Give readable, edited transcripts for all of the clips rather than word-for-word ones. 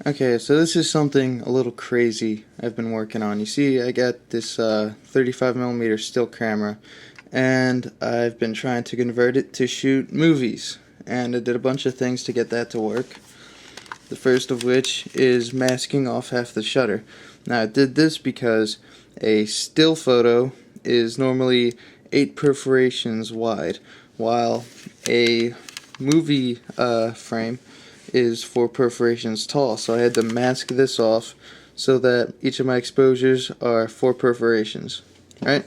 Okay, so this is something a little crazy I've been working on. You see, I got this 35mm still camera, and I've been trying to convert it to shoot movies, and I did a bunch of things to get that to work. The first of which is masking off half the shutter. Now, I did this because a still photo is normally 8 perforations wide, while a movie frame is 4 perforations tall, so I had to mask this off so that each of my exposures are 4 perforations. Right?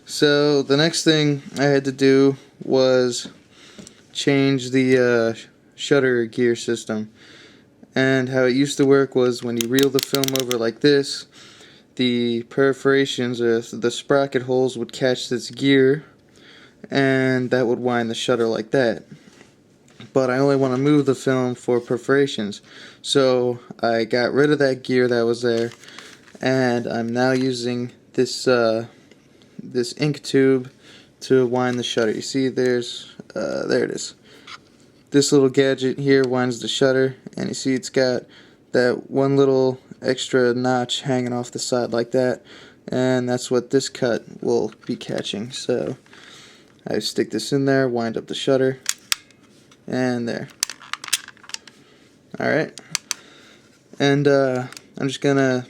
So the next thing I had to do was change the shutter gear system. And how it used to work was when you reel the film over like this, the perforations, or the sprocket holes, would catch this gear, and that would wind the shutter like that. But I only want to move the film for perforations, so I got rid of that gear that was there, and I'm now using this this ink tube to wind the shutter. You see, there it is. This little gadget here winds the shutter, and you see it's got that one little extra notch hanging off the side like that, and that's what this cut will be catching. So I stick this in there, wind up the shutter, and there. Alright, and I'm just gonna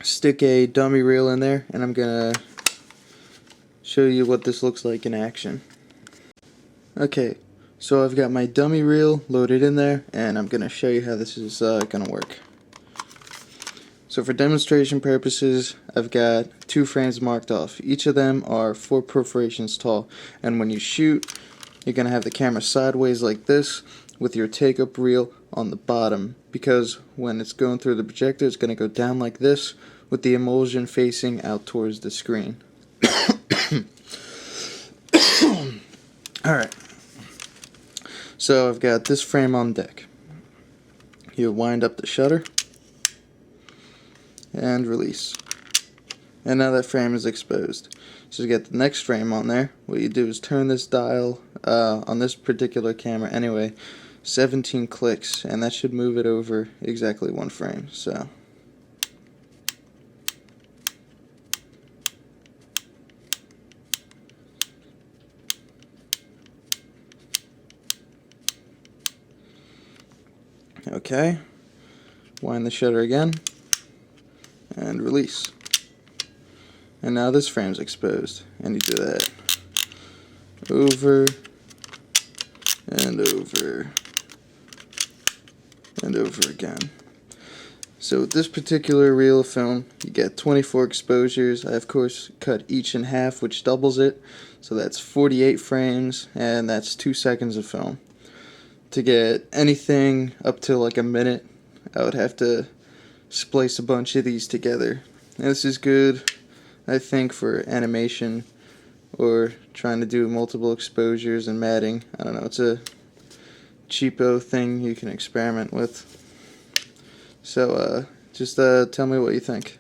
stick a dummy reel in there, and I'm gonna show you what this looks like in action. Okay, so I've got my dummy reel loaded in there, and I'm gonna show you how this is gonna work. So for demonstration purposes, I've got 2 frames marked off. Each of them are 4 perforations tall, and when you shoot, you're going to have the camera sideways like this with your take-up reel on the bottom, because when it's going through the projector, it's going to go down like this with the emulsion facing out towards the screen. Alright, so I've got this frame on deck. You wind up the shutter and release, and now that frame is exposed. So you get the next frame on there. What you do is turn this dial on this particular camera anyway 17 clicks, and that should move it over exactly 1 frame. So okay, wind the shutter again and release. And now this frame's exposed, and you do that over and over and over again. So with this particular reel of film, you get 24 exposures. I of course cut each in half, which doubles it, so that's 48 frames, and that's 2 seconds of film. To get anything up to like a minute, I would have to splice a bunch of these together. And this is good, I think, for animation or trying to do multiple exposures and matting. I don't know, it's a cheapo thing you can experiment with. So just tell me what you think.